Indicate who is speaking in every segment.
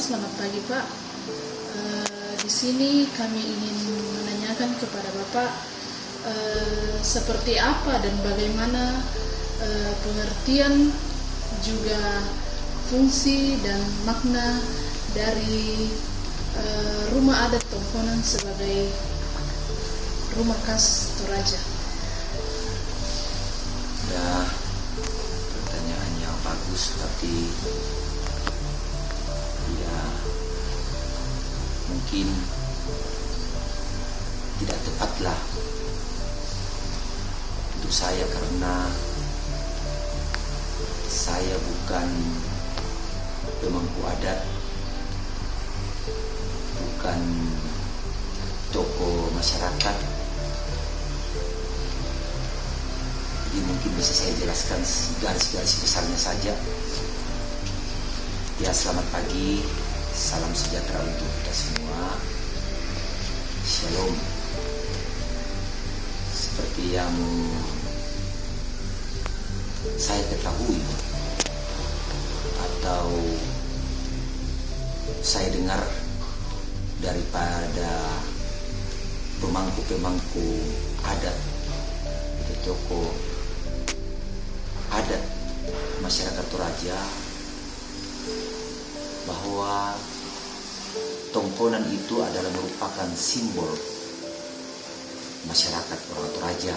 Speaker 1: selamat pagi Pak. Di sini kami ingin menanyakan kepada Bapak seperti apa dan bagaimana pengertian juga fungsi dan makna dari rumah adat Tongkonan sebagai rumah khas Toraja.
Speaker 2: Ya, pertanyaan yang bagus, tapi ya mungkin tidak tepatlah untuk saya, karena saya bukan pemangku adat, bukan tokoh masyarakat. Jadi mungkin bisa saya jelaskan garis-garis besarnya saja. Ya, selamat pagi, salam sejahtera untuk kita semua. Shalom. Seperti yang saya ketahui atau saya dengar daripada pemangku-pemangku adat, tokoh adat masyarakat Toraja, bahwa Tongkonan itu adalah merupakan simbol masyarakat orang Toraja.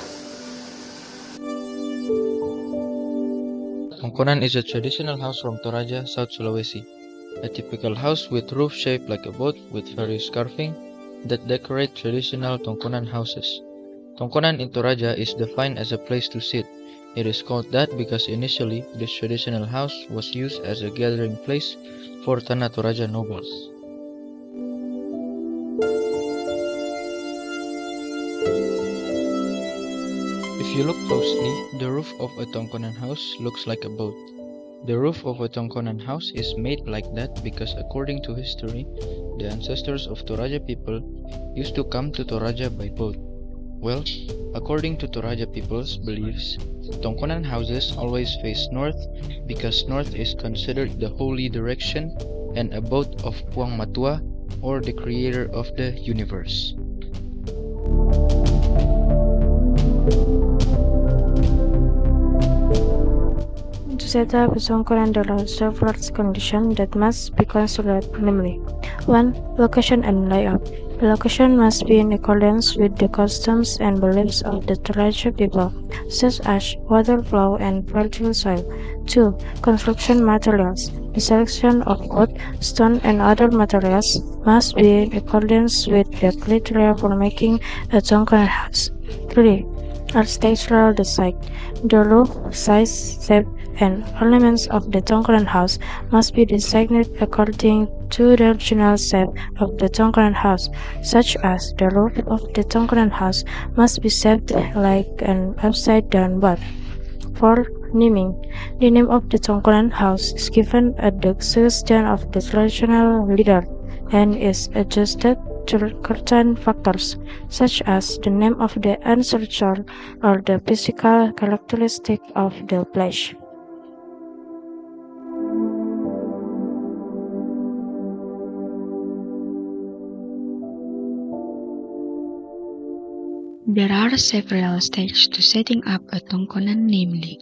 Speaker 3: Tongkonan is a traditional house from Toraja, South Sulawesi. A typical house with roof shaped like a boat with various carving that decorate traditional Tongkonan houses. Tongkonan in Toraja is defined as a place to sit. It is called that because initially this traditional house was used as a gathering place for Tanah Toraja nobles. If you look closely, the roof of a Tongkonan house looks like a boat. The roof of a Tongkonan house is made like that because according to history, the ancestors of Toraja people used to come to Toraja by boat. Well, according to Toraja people's beliefs, Tongkonan houses always face north because north is considered the holy direction and abode of Puang Matua, or the creator of the universe.
Speaker 4: To set up a Tongkonan, there are several conditions that must be considered, namely 1. Location and layout. The location must be in accordance with the customs and beliefs of the Toraja people, such as water flow and fertile soil. 2. Construction materials. The selection of wood, stone, and other materials must be in accordance with the criteria for making a Tongkonan house. 3. Architectural design. The roof, size, shape, and ornaments of the Tongkonan house must be designed according to the original shape of the Tongkonan house, such as the roof of the Tongkonan house must be shaped like an upside-down boat. 4. Naming. The name of the Tongkonan house is given at the suggestion of the traditional leader and is adjusted to certain factors, such as the name of the ancestor or the physical characteristic of the place.
Speaker 5: There are several stages to setting up a Tongkonan, namely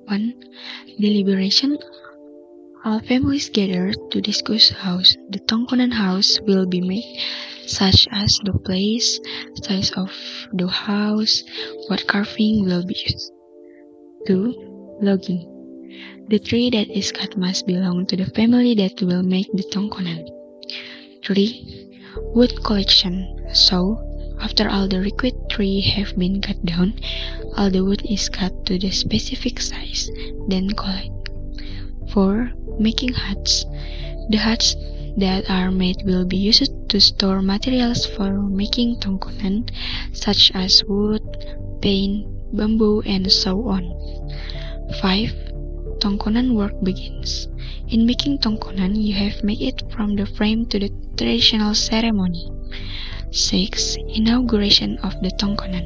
Speaker 5: 1. Deliberation. All families gather to discuss how the Tongkonan house will be made, such as the place, size of the house, what carving will be used. 2. Logging. The tree that is cut must belong to the family that will make the Tongkonan. 3. Wood collection. So, after all the required trees have been cut down, all the wood is cut to the specific size, then collect. 4. Making huts. The huts that are made will be used to store materials for making Tongkonan, such as wood, paint, bamboo, and so on. 5. Tongkonan work begins. In making Tongkonan, you have made it from the frame to the traditional ceremony. 6. Inauguration of the Tongkonan.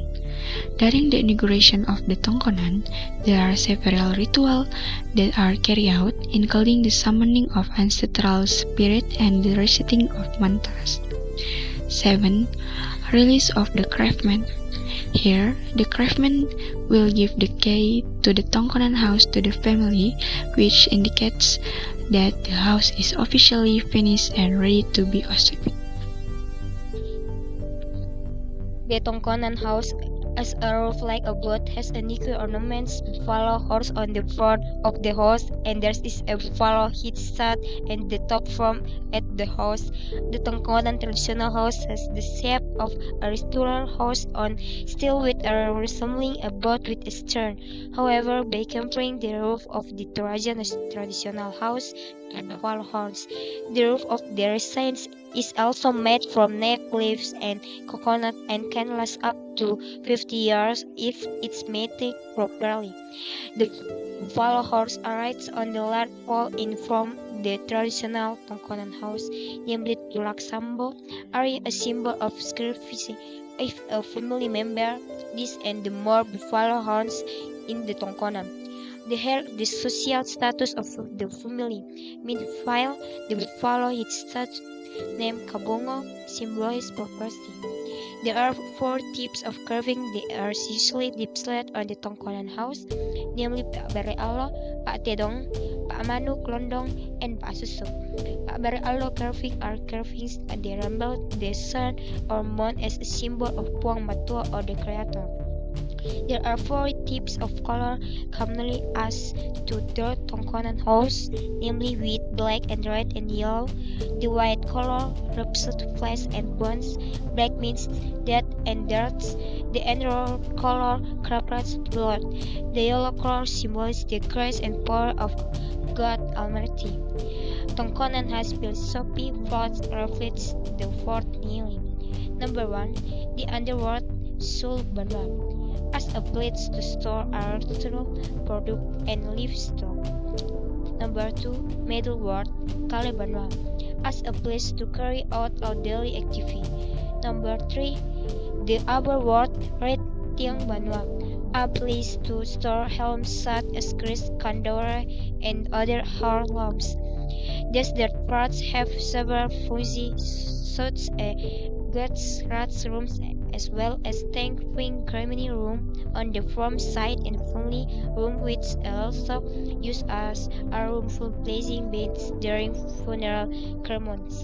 Speaker 5: During the inauguration of the Tongkonan, there are several rituals that are carried out, including the summoning of ancestral spirit and the reciting of mantras. 7. Release of the craftsman. Here, the craftsman will give the key to the Tongkonan house to the family, which indicates that the house is officially finished and ready to be occupied.
Speaker 6: The Tongkonan house, as a roof like a boat, has unique ornaments, buffalo horse on the front of the house, and there is a buffalo head sat in the top from at the house. The Tongkonan traditional house has the shape of a rectangular house on steel with a resembling a boat with a stern. However, by comparing the roof of the Torajan traditional house and buffalo horns, the roof of the residence is also made from neem leaves and coconut and can last up to 50 years if it's maintained properly. The buffalo horse arrives on the large pole in from the traditional Tongkonan house, namely Tulak Sambo, are a symbol of sacrifice. If a family member this and the more buffalo horns in the Tongkonan, they have the social status of the family. Meanwhile, the buffalo is such named Kabongo symbolizes property. There are 4 types of carving that are usually displayed on the Tongkonan house, namely Pak Bare Allah, Pak Tedong, Pak Manu Klondong, and Pak Susu. Pak Bare Allah carving are carvings that resemble the sun or moon as a symbol of Puang Matua or the Creator. There are 4 types of color commonly asked to the Tongkonan house, namely white, black, and red and yellow. The white color represents flesh and bones, black means death and dirt, the emerald color represents blood, the yellow color symbolizes the grace and power of God Almighty. Tongkonan has philosophy first reflects the 4th kneeling. Number 1. The underworld Sul Banwa, as a place to store agricultural product and livestock. Number 2. Middle world Kale Banwa, as a place to carry out our daily activity. Number 3. The upper world Red Tiang Banwa, a place to store helms such as Chris, Kandora, and other heirlooms. These dirt parts have several functions such as guards, rats rooms, as well as tank wing ceremony room on the front side and family room, which also used as a room for placing beds during funeral ceremonies.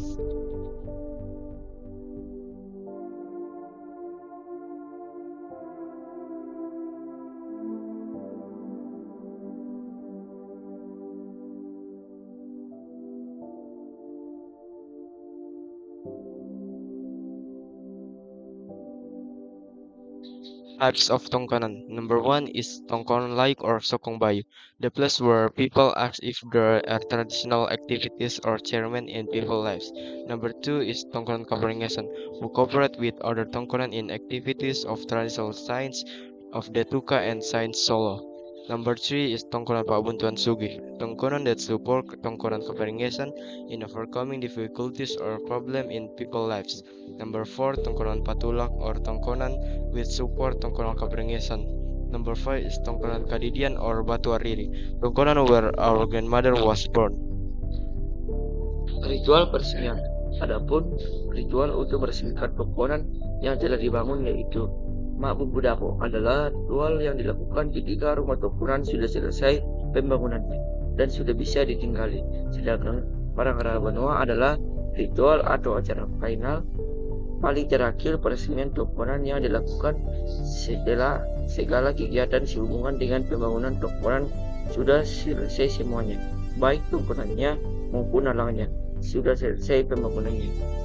Speaker 7: Types of Tongkonan. Number 1 is Tongkonan Laik or Sokong Bayu, the place where people ask if there are traditional activities or ceremony in people's lives. Number 2 is Tongkonan Kabaringesan, who cooperate with other Tongkonan in activities of traditional science of the Tuka and Science Solo. Number 3 is Tongkonan Pabuntuan Sugi, Tongkonan that support Tongkonan Kabaringesan in overcoming difficulties or problem in people's lives. Number 4, Tongkonan Patulak or Tongkonan with support Tongkonan Kabaringesan. Number 5 is Tongkonan Kadidian or Batu Ariri, Tongkonan where our grandmother was born.
Speaker 8: Ritual peresmian. Adapun ritual untuk meresmikan Tongkonan yang telah dibangun yaitu Mak Bumbu Dapo adalah ritual yang dilakukan ketika rumah Tongkonan sudah selesai pembangunannya dan sudah bisa ditinggali. Sedangkan Parangara Banua adalah ritual atau acara final paling terakhir peresmian Tongkonan yang dilakukan setelah segala kegiatan sehubungan dengan pembangunan Tongkonan sudah selesai semuanya, baik Tongkonannya maupun alangnya sudah selesai pembangunannya.